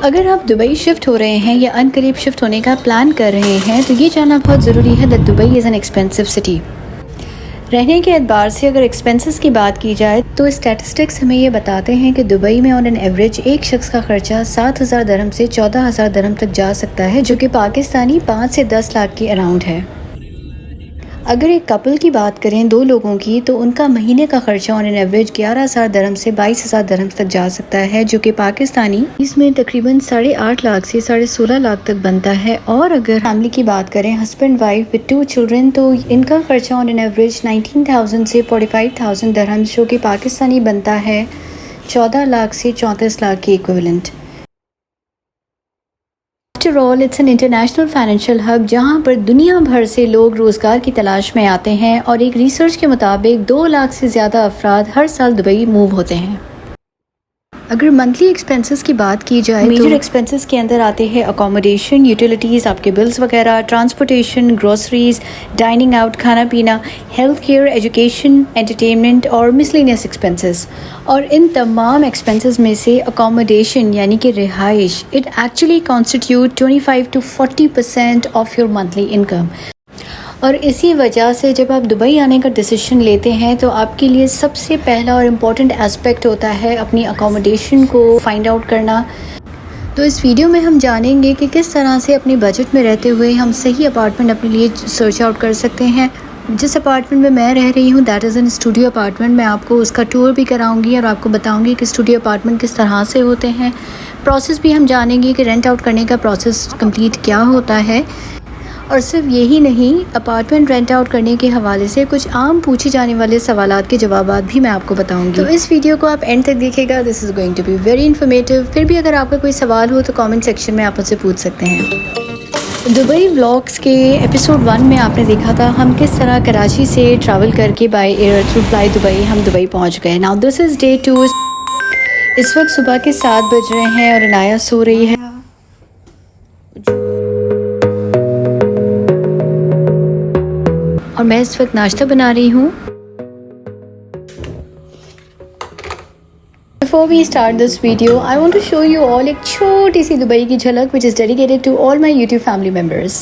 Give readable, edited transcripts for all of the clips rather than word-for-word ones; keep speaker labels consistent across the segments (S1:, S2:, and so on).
S1: अगर आप Dubai shift हो रहे हैं या अनकरीब शिफ्ट होने का प्लान कर रहे हैं तो ये जानना बहुत ज़रूरी है that Dubai is an expensive city. रहने के एतबार से अगर एक्सपेंसेस की बात की जाए तो स्टैटिस्टिक्स हमें ये बताते हैं कि दुबई में ऑन एन एवरेज एक शख्स का खर्चा 7,000 दरहम से 14,000 दरहम तक जा सकता है, जो कि पाकिस्तानी 5 से 10 लाख के अराउंड है। अगर एक कपल की बात करें, 2 लोगों की, तो उनका महीने का खर्चा ऑन एन एवरेज 11,000 दरहम से 22,000 दरहम तक जा सकता है, जो कि पाकिस्तानी इसमें तकरीबन 8.5 लाख से 16.5 लाख तक बनता है। और अगर फैमिली की बात करें, हस्बैंड वाइफ विद 2 चिल्ड्रन, तो इनका खर्चा ऑन एन एवरेज 19,000 से 45,000 दरहम, जो कि पाकिस्तानी बनता है 14 लाख से 34 लाख के equivalent. After all it's an international financial hub जहां पर दुनिया भर से लोग रोज़गार की तलाश में आते हैं, और एक रिसर्च के मुताबिक 2 लाख से ज़्यादा अफराद हर साल दुबई मूव होते हैं। अगर मंथली एक्सपेंसेस की बात की जाए, मेजर एक्सपेंसेस के अंदर आते हैं अकोमोडेशन, यूटिलिटीज़, आपके बिल्स वगैरह, ट्रांसपोर्टेशन, ग्रोसरीज, डाइनिंग आउट, खाना पीना, हेल्थ केयर, एजुकेशन, एंटरटेनमेंट और मिसलेनियस एक्सपेंसेस। और इन तमाम एक्सपेंसेस में से अकोमोडेशन यानी कि रिहाइश, it actually constitute 25 to 40% of your monthly income. और इसी वजह से जब आप दुबई आने का डिसीजन लेते हैं तो आपके लिए सबसे पहला और इम्पॉर्टेंट एस्पेक्ट होता है अपनी अकोमोडेशन को फाइंड आउट करना। तो इस वीडियो में हम जानेंगे कि किस तरह से अपने बजट में रहते हुए हम सही अपार्टमेंट अपने लिए सर्च आउट कर सकते हैं। जिस अपार्टमेंट में मैं रह रही हूँ that is an studio apartment. मैं आपको उसका टूर भी कराऊंगी और आपको बताऊंगी कि स्टूडियो अपार्टमेंट किस तरह से होते हैं। प्रोसेस भी हम जानेंगे कि रेंट आउट करने का प्रोसेस कंप्लीट क्या होता है। और सिर्फ यही नहीं, अपार्टमेंट रेंट आउट करने के हवाले से कुछ आम पूछे जाने वाले सवालात के जवाबात भी मैं आपको बताऊंगी। तो इस वीडियो को आप एंड तक देखिएगा, this is going to be very informative. फिर भी अगर आपका कोई सवाल हो तो कमेंट सेक्शन में आप मुझसे पूछ सकते हैं। दुबई व्लॉग्स के एपिसोड 1 में आपने देखा था हम किस तरह कराची से ट्रैवल करके by air through fly Dubai हम दुबई पहुँच गए। Now this is day 2। इस वक्त सुबह के 7 बज रहे हैं और इनाया सो रही है और मैं इस वक्त नाश्ता बना रही हूँ। Before we start this video, I want to show you all एक छोटी सी दुबई की झलक which is dedicated to all my YouTube family members.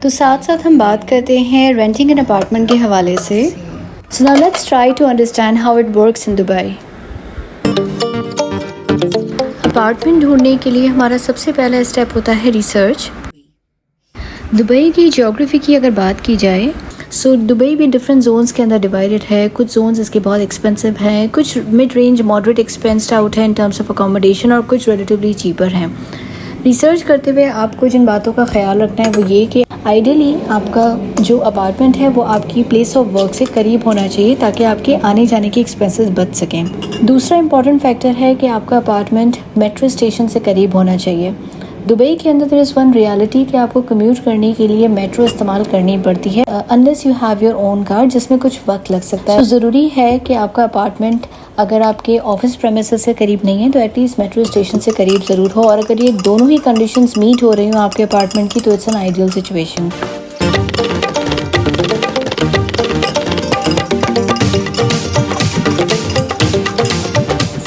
S1: तो साथ साथ हम बात करते हैं रेंटिंग एन अपार्टमेंट के हवाले से। So now let's try to understand how it works in Dubai. Apartment ढूंढने के लिए हमारा सबसे पहला स्टेप होता है रिसर्च। दुबई की ज्योग्राफी की अगर बात की जाए, सो दुबई भी डिफरेंट जोन्स के अंदर डिवाइडेड है। कुछ जोन्स इसके बहुत एक्सपेंसिव हैं, कुछ मिड रेंज मॉडरेट एक्सपेंस्ड आउट है इन टर्म्स ऑफ अकोमोडेशन, और कुछ रिलेटिवली चीपर हैं। रिसर्च करते हुए आपको जिन बातों का ख्याल रखना है वो ये कि आइडियली आपका जो अपार्टमेंट है वो आपकी प्लेस ऑफ वर्क से करीब होना चाहिए ताकि आपके आने जाने के एक्सपेंसेस बच सकें। दूसरा इंपॉर्टेंट फैक्टर है कि आपका अपार्टमेंट मेट्रो स्टेशन से करीब होना चाहिए। दुबई के अंदर देयर इज़ वन रियलिटी कि आपको कम्यूट करने के लिए मेट्रो इस्तेमाल करनी पड़ती है unless you have your own car, जिसमें कुछ वक्त लग सकता है। तो ज़रूरी है कि आपका अपार्टमेंट अगर आपके ऑफिस प्रेमिसेस से करीब नहीं है तो एटलीस्ट मेट्रो स्टेशन से करीब ज़रूर हो, और अगर ये दोनों ही कंडीशंस मीट हो रही हो आपके अपार्टमेंट की तो it's an ideal situation.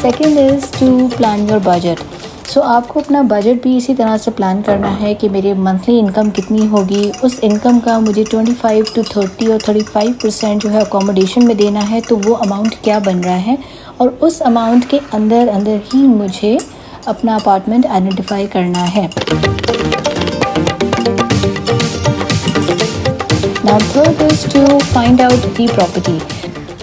S1: Second is to plan your budget. So आपको अपना बजट भी इसी तरह से प्लान करना है कि मेरे मंथली इनकम कितनी होगी, उस इनकम का मुझे 25 to 30 और 35% जो है अकोमोडेशन में देना है, तो वो अमाउंट क्या बन रहा है और उस अमाउंट के अंदर अंदर ही मुझे अपना अपार्टमेंट आइडेंटिफाई करना है। Now third is to find out the property.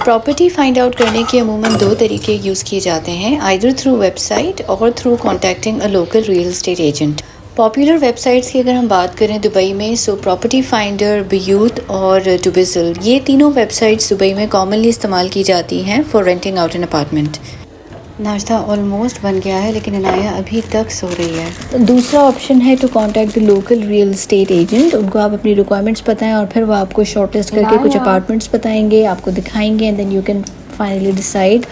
S1: Property find out करने के अमूमन दो तरीके यूज़ किए जाते हैं, आइदर थ्रू वेबसाइट और through contacting a local real estate agent. Popular websites की अगर हम बात करें दुबई में, सो प्रॉपर्टी फाइंडर, बियूट और टूबिज़ल, ये तीनों वेबसाइट्स दुबई में कॉमनली इस्तेमाल की जाती हैं for renting out an apartment. नाश्ता ऑलमोस्ट बन गया है लेकिन इनाया अभी तक सो रही है। दूसरा ऑप्शन है to contact the local real estate agent. उनको आप अपनी रिक्वायरमेंट्स बताएं और फिर वो आपको शॉर्टलिस्ट करके कुछ अपार्टमेंट्स बताएंगे, आपको दिखाएंगे and then you can finally decide.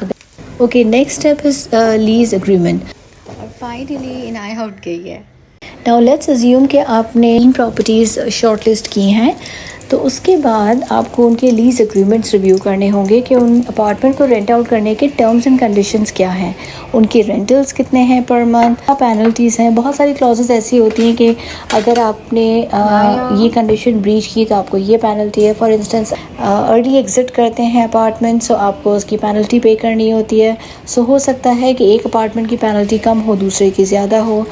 S1: Okay, next step is lease agreement. और फाइनली इनाया उठ गई है। नाउ लेट्स अज्यूम कि आपने 3 प्रॉपर्टीज़ शॉर्टलिस्ट की हैं, तो उसके बाद आपको उनके लीज़ एग्रीमेंट्स रिव्यू करने होंगे कि उन अपार्टमेंट को रेंट आउट करने के टर्म्स एंड कंडीशंस क्या हैं, उनकी रेंटल्स कितने हैं पर मंथ, क्या पेनल्टीज़ हैं। बहुत सारी क्लॉजेस ऐसी होती हैं कि अगर आपने ये कंडीशन ब्रीच की तो आपको ये पेनल्टी है। फॉर इंस्टेंस अर्ली एग्ज़िट करते हैं अपार्टमेंट, सो आपको उसकी पेनल्टी पे करनी होती है। सो हो सकता है कि एक अपार्टमेंट की पेनल्टी कम हो, दूसरे की ज़्यादा हो।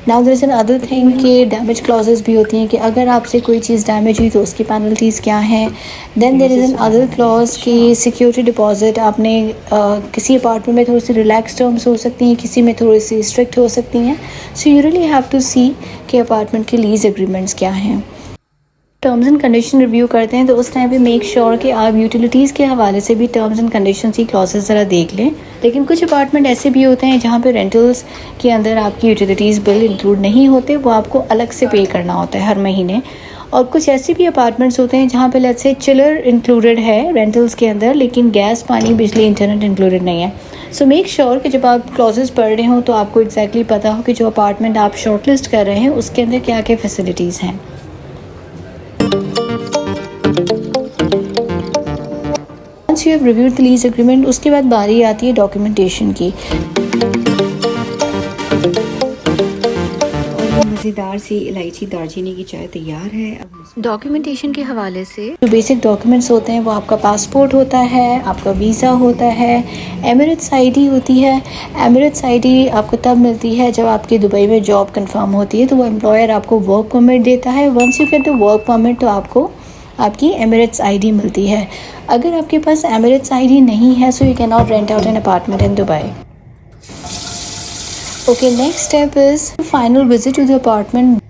S1: Now there is another thing कि डैमेज क्लॉजेस भी होती हैं कि अगर आपसे कोई चीज़ डैमेज हुई तो उसकी पेनल्टीज़ क्या हैं। Then there is another clause कि सिक्योरिटी डिपॉजिट, आपने किसी अपार्टमेंट में थोड़ी सी रिलैक्स टर्म्स हो सकती हैं, किसी में थोड़ी सी स्ट्रिक्ट हो सकती हैं। So you really have to see कि अपार्टमेंट के लीज एग्रीमेंट्स क्या हैं। टर्म्स एंड कंडीशन रिव्यू करते हैं तो उस टाइम पे मेक श्योर कि आप यूटिलिटीज़ के हवाले से भी टर्म्स एंड कंडीशंस की क्लॉजेस ज़रा देख लें। लेकिन कुछ अपार्टमेंट ऐसे भी होते हैं जहाँ पे रेंटल्स के अंदर आपकी यूटिलिटीज़ बिल इंक्लूड नहीं होते, वो आपको अलग से पे करना होता है हर महीने। और कुछ ऐसे भी अपार्टमेंट्स होते हैं जहाँ पे लेट्स से चिलर इंक्लूडेड है रेंटल्स के अंदर, लेकिन गैस, पानी, बिजली, इंटरनेट इंक्लूडेड नहीं है। सो मेक श्योर कि जब आप क्लॉजेस पढ़ रहे हो तो आपको एग्जैक्टली पता हो कि जो अपार्टमेंट आप शॉर्टलिस्ट कर रहे हैं उसके अंदर क्या क्या फैसिलिटीज़ हैं। Once you have reviewed the lease agreement, उसके बाद बारी आती है डॉक्यूमेंटेशन की।
S2: मज़ेदार सी इलायची दालचीनी की चाय तैयार है। अब
S1: डॉक्यूमेंटेशन के हवाले से जो बेसिक डॉक्यूमेंट्स होते हैं वो आपका पासपोर्ट होता है, आपका वीज़ा होता है, एमिरेट्स आईडी होती है। एमिरेट्स आईडी आपको तब मिलती है जब आपकी दुबई में जॉब कंफर्म होती है, तो वो एम्प्लॉयर आपको वर्क परमिट देता है। Once you get the work permit तो आपको आपकी एमिरेट्स आईडी मिलती है। अगर आपके पास एमिरेट्स आईडी नहीं है so you can not rent out an apartment in Dubai. Okay, next step is final visit to the apartment,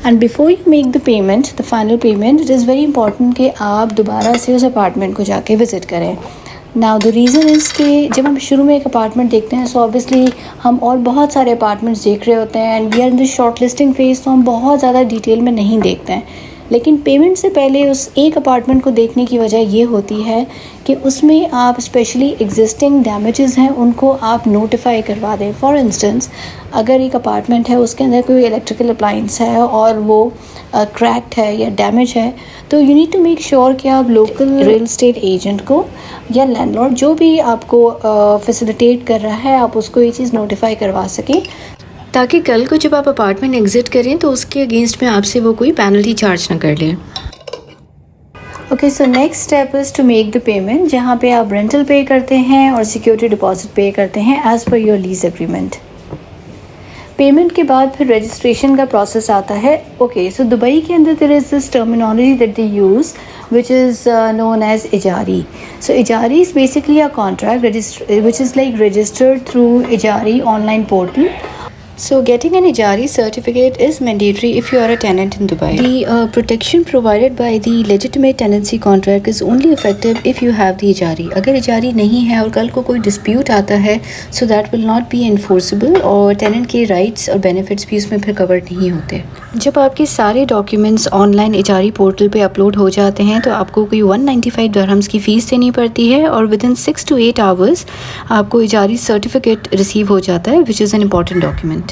S1: and before you make the payment, the final payment, it is very important कि आप दोबारा से उस apartment को जाके visit करें। Now the reason is कि जब हम शुरू में एक अपार्टमेंट देखते हैं सो ऑब्वियसली हम और बहुत सारे अपार्टमेंट्स देख रहे होते हैं and we are in the shortlisting phase, तो हम बहुत ज़्यादा डिटेल में नहीं देखते हैं। लेकिन पेमेंट से पहले उस एक अपार्टमेंट को देखने की वजह ये होती है कि उसमें आप स्पेशली एग्जिस्टिंग डैमेजेस हैं उनको आप नोटिफाई करवा दें। फॉर इंस्टेंस अगर एक अपार्टमेंट है उसके अंदर कोई इलेक्ट्रिकल अप्लाइंस है और वो क्रैक्ड है या डैमेज है, तो you need to make sure कि आप लोकल रियल एस्टेट एजेंट को या लैंडलॉर्ड जो भी आपको फैसिलिटेट कर रहा है आप उसको ये चीज़ नोटिफाई करवा सकें, ताकि कल को जब आप अपार्टमेंट एग्जिट करें तो उसके अगेंस्ट में आपसे वो कोई पेनल्टी चार्ज ना कर लें। Okay, so next step is to make the payment, जहाँ पे आप रेंटल पे करते हैं और सिक्योरिटी डिपॉजिट पे करते हैं as per your lease agreement. Payment के बाद फिर रजिस्ट्रेशन का प्रोसेस आता है। ओके, सो दुबई के अंदर there is this terminology that they use which is known as Ijari. So Ijari is basically a contract which is like registered through Ijari online portal. So getting an Ijari certificate is mandatory if you are a tenant in Dubai. The protection provided by the legitimate tenancy contract is only effective if you have the Ijari. अगर Ijari नहीं है और कल को कोई dispute आता है, so that will not be enforceable और tenant के rights और benefits भी उसमें फिर covered नहीं होते. जब आपके सारे documents online Ijari portal पे upload हो जाते हैं तो आपको कोई 195 dirhams की फ़ीस देनी पड़ती है और within 6 to 8 hours आपको Ijari certificate receive हो जाता है, which is an important document.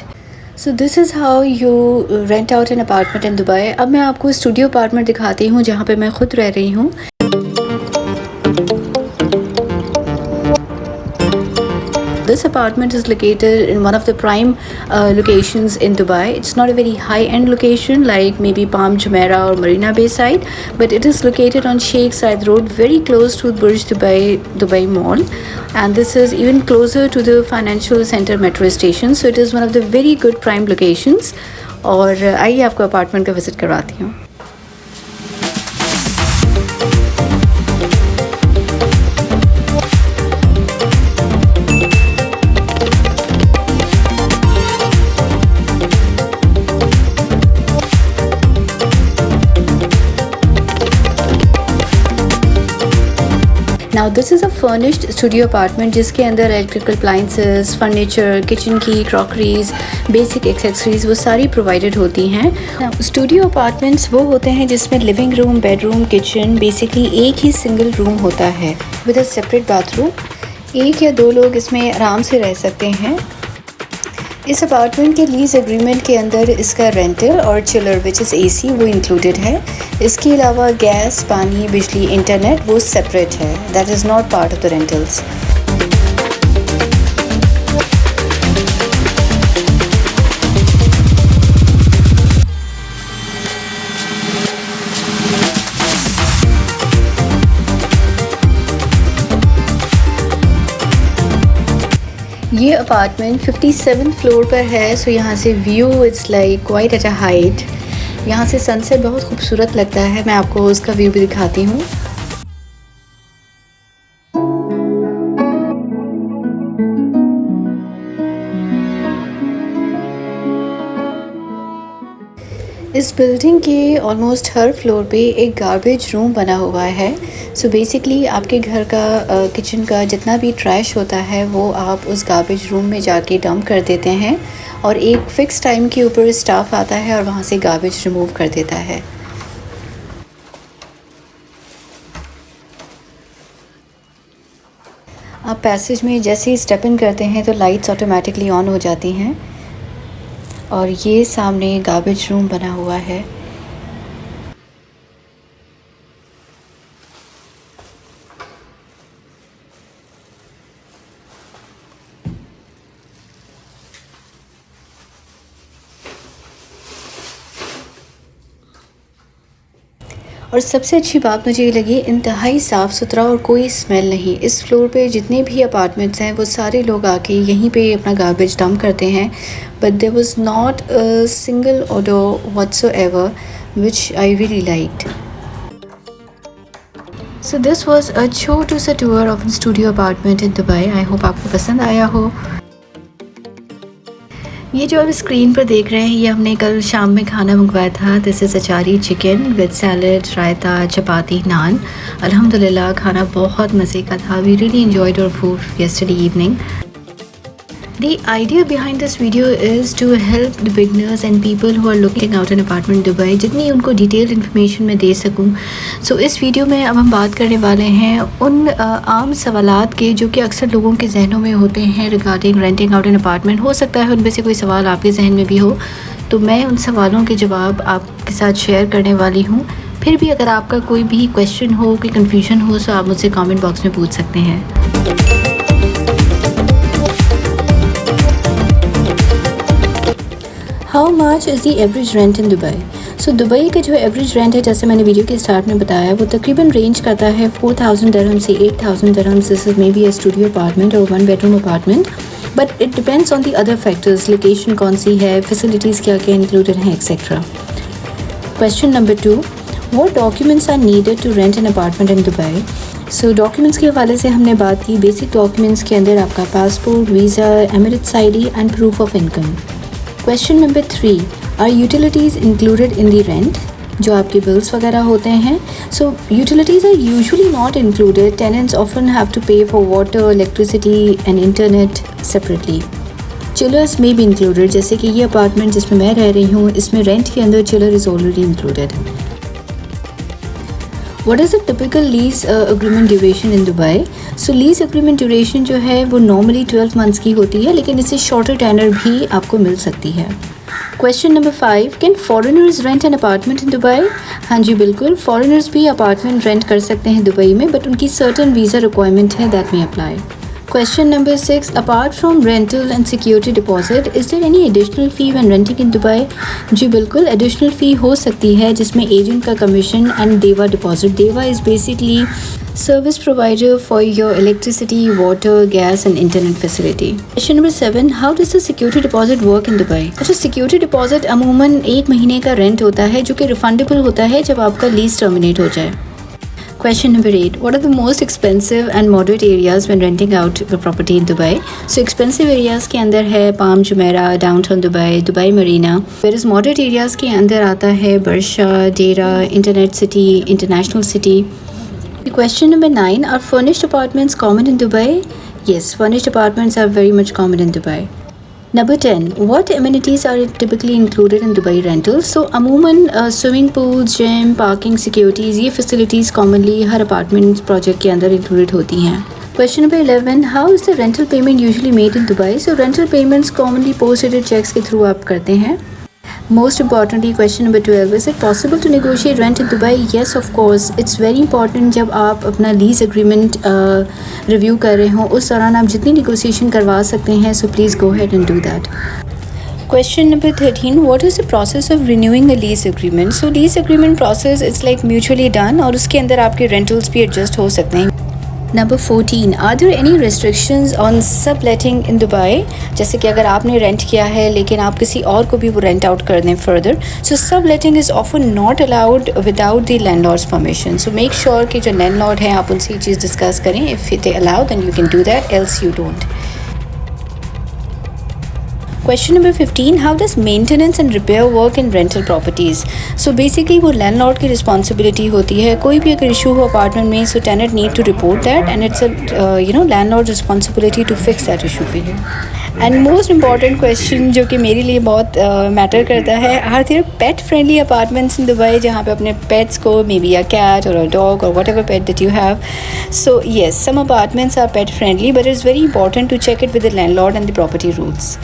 S1: So this is how you rent out an apartment in Dubai. अब मैं आपको स्टूडियो अपार्टमेंट दिखाती हूँ जहाँ पे मैं खुद रह रही हूँ. This apartment is located in one of the prime locations in Dubai. It's not a very high-end location like maybe Palm Jumeirah or Marina Bay side, but it is located on Sheikh Zayed Road, very close to Burj Dubai Mall, and this is even closer to the financial center metro station. So it is one of the very good prime locations. और आइए आपको apartment का visit करवाती हूँ. Now this is a furnished studio apartment जिसके अंदर electrical appliances, furniture, kitchen की crockeries, basic accessories वो सारी provided होती हैं. Now studio apartments वो होते हैं जिसमें living room, bedroom, kitchen basically एक ही single room होता है with a separate bathroom. एक या दो लोग इसमें आराम से रह सकते हैं. इस अपार्टमेंट के लीज़ एग्रीमेंट के अंदर इसका रेंटल और चिलर विच इज़ AC वो इंक्लूडेड है. इसके अलावा गैस, पानी, बिजली, इंटरनेट वो सेपरेट है. That is not part of the rentals. ये अपार्टमेंट 57 फ्लोर पर है. सो यहाँ से view it's like quite at a height. यहाँ से सनसेट बहुत खूबसूरत लगता है. मैं आपको उसका व्यू भी दिखाती हूँ. इस बिल्डिंग के ऑलमोस्ट हर फ्लोर पे एक गार्बेज रूम बना हुआ है. सो बेसिकली आपके घर का किचन का जितना भी ट्रैश होता है वो आप उस गार्बेज रूम में जाके डंप कर देते हैं और एक फ़िक्स टाइम के ऊपर स्टाफ आता है और वहाँ से गार्बेज रिमूव कर देता है. आप पैसेज में जैसे ही स्टेप इन करते हैं तो लाइट्स ऑटोमेटिकली ऑन हो जाती हैं और ये सामने गार्बेज रूम बना हुआ है. और सबसे अच्छी बात मुझे ये लगी, इंतहाई साफ़ सुथरा और कोई स्मेल नहीं. इस फ्लोर पे जितने भी अपार्टमेंट्स हैं वो सारे लोग आके यहीं पे अपना गार्बेज डंप करते हैं. But there was not a single odour whatsoever which I really liked. So this was a छोटू सा tour of studio apartment in Dubai. I hope आपको पसंद आया हो. ये जो आप स्क्रीन पर देख रहे हैं ये हमने कल शाम में खाना मंगवाया था. This is achari chicken with salad, raita, chapati, naan. अल्हम्दुलिल्लाह खाना बहुत मज़े का था. We really enjoyed our food yesterday evening. The idea behind this video is to help the beginners and people who are looking out an apartment in Dubai जितनी उनको detail information मैं दे सकूं. सो इस वीडियो में अब हम बात करने वाले हैं उन आम सवालात के जो कि अक्सर लोगों के जहनों में होते हैं regarding renting out an apartment. हो सकता है उनमें से कोई सवाल आपके जहन में भी हो, तो मैं उन सवालों के जवाब आपके साथ शेयर करने वाली हूँ. फिर भी अगर आपका कोई भी क्वेश्चन हो, कोई कन्फ्यूजन हो, तो आप मुझसे कमेंट बॉक्स में पूछ सकते हैं. How much is the average rent in Dubai. So Dubai का जो एवरेज रेंट है, जैसे मैंने वीडियो के स्टार्ट में बताया, वो तकरीबन रेंज करता है 4000 dirham से 8000 dirham. This is maybe a studio apartment और 1 bedroom apartment. But it depends on the other factors. Location कौन सी है, फैसिलिटीज़ क्या क्या इंक्लूडेड हैं, etcetera. Question number 2, what documents are needed to rent an apartment in Dubai. So documents के हवाले से हमने बात की. बेसिक डॉक्यूमेंट्स के अंदर आपका passport, visa, Emirates ID and proof of income. Question number 3, are utilities included in the rent? जो आपके बिल्स वगैरह होते हैं, so utilities are usually not included. Tenants often have to pay for water, electricity and internet separately. Chillers में भी included, जैसे कि ये अपार्टमेंट जिसमें मैं रह रही हूँ, इसमें रेंट के अंदर chiller is already included. What is the typical lease agreement duration in Dubai? So lease agreement duration जो है वो normally 12 months की होती है, लेकिन इससे shorter tenure भी आपको मिल सकती है. Question number 5, can foreigners rent an apartment in Dubai? हाँ जी बिल्कुल, foreigners भी apartment rent कर सकते हैं दुबई में, but उनकी certain visa requirement है that may apply. Question number 6, apart from rental and security deposit, is there any additional fee when renting in Dubai? जी बिल्कुल, additional fee हो सकती है जिसमें agent का commission and देवा deposit. देवा is basically service provider for your electricity, water, gas and internet facility. Question number 7, how does the security deposit work in Dubai? अच्छा, security deposit अमूमन 1 महीने का rent होता है जो कि refundable होता है जब आपका lease terminate हो जाए. Question number 8, what are the most expensive and moderate areas when renting out the property in Dubai? So expensive areas के अंदर है Palm Jumeirah, downtown Dubai, Dubai Marina. Whereas moderate areas के अंदर आता है Barsha, Deira, Internet City, International City. Question number 9, are furnished apartments common in Dubai? Yes, furnished apartments are very much common in Dubai. Number 10, what amenities are typically included in Dubai rentals? So अमूमन swimming pool, gym, parking, securities, ये facilities commonly हर apartment project के अंदर included होती हैं. Question number 11, how is the rental payment usually made in Dubai? So rental payments commonly post-dated checks के through आप करते हैं. Most importantly, question number 12, is it possible to negotiate rent in Dubai? Yes, of course. It's very important जब आप अपना lease agreement review कर रहे हो, उस दौरान आप जितनी negotiation करवा सकते हैं, so please go ahead and do that. Question number 13, what is the process of renewing a lease agreement? So lease agreement process it's like mutually done और उसके अंदर आपके rentals भी adjust हो सकते हैं. Number 14, are there any restrictions on subletting in Dubai? जैसे कि अगर आपने रेंट किया है लेकिन आप किसी और को भी वो रेंट आउट कर दें further, so subletting is often not allowed without the landlord's permission. So make sure कि जो landlord हैं आप उनसे ये चीज़ डिस्कस करें. If they allow then you can do that, else you don't. Question number 15, how does maintenance and repair work in rental properties? So basically वो landlord की responsibility होती है. कोई भी अगर issue हो apartment में, so tenant need to report that and it's a landlord's responsibility to fix that issue for you. And most important question जो कि मेरे लिए बहुत matter करता है, are there pet friendly apartments in Dubai जहाँ पे अपने pets को maybe a cat or a dog or whatever pet that you have. So yes, some apartments are pet friendly, but it's very important to check it with the landlord and the property rules.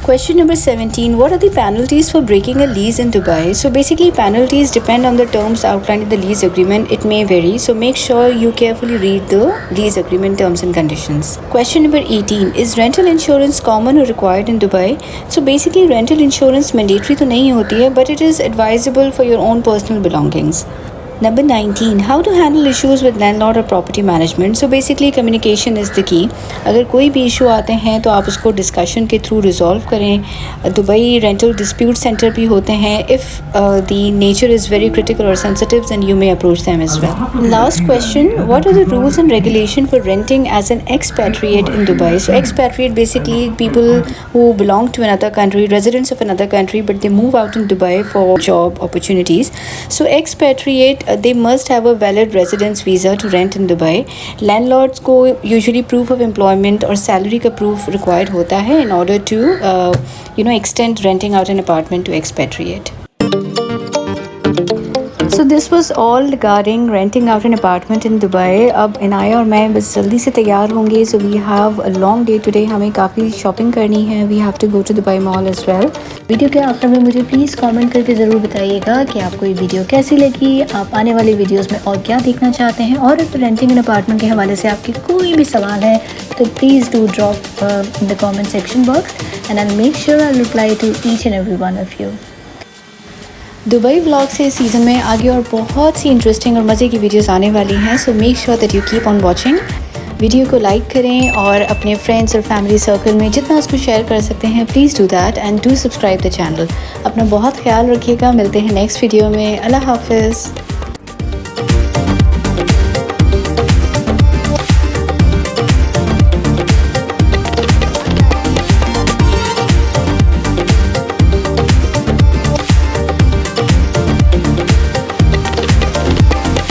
S1: Question number 17, what are the penalties for breaking a lease in Dubai? So basically penalties depend on the terms outlined in the lease agreement. It may vary, so make sure you carefully read the lease agreement terms and conditions. Question number 18, is rental insurance common or required in Dubai? So basically rental insurance mandatory तो नहीं होती है, but it is advisable for your own personal belongings. Number 19, how to handle issues with landlord or property management? So basically communication is the key. अगर कोई भी issue आते हैं तो आप उसको discussion के through resolve करें. दुबई rental dispute center भी होते हैं. If the nature is very critical or sensitive, then you may approach them as well. Last question, what are the rules and regulation for renting as an expatriate in Dubai? So expatriate basically people who belong to another country, residents of another country, but they move out in Dubai for job opportunities. So expatriate they must have a valid residence visa to rent in Dubai. Landlords को usually proof of employment और salary का proof required होता है in order to extend renting out an apartment to expatriate. So this was all regarding renting out an apartment in Dubai. अब इनाया और मैं बस जल्दी से तैयार होंगे. So we have a long day today. हमें काफ़ी शॉपिंग करनी है. We have to go to Dubai Mall as well. Video के आखिर में मुझे प्लीज़ कमेंट करके ज़रूर बताइएगा कि आपको ये वीडियो कैसी लगी, आप आने वाली वीडियोस में और क्या देखना चाहते हैं, और रेंटिंग एन अपार्टमेंट के हवाले से आपके कोई भी सवाल है तो please do drop in the comment section box and I make sure I reply to each and every one of you. Dubai vlog से इस सीज़न में आगे और बहुत सी इंटरेस्टिंग और मज़े की वीडियोस आने वाली हैं. So make sure that you keep on watching. Video को लाइक करें और अपने फ्रेंड्स और फैमिली सर्कल में जितना उसको शेयर कर सकते हैं please do that and do subscribe the channel. अपना बहुत ख्याल रखिएगा. मिलते हैं नेक्स्ट वीडियो में. अल्लाह हाफिज़.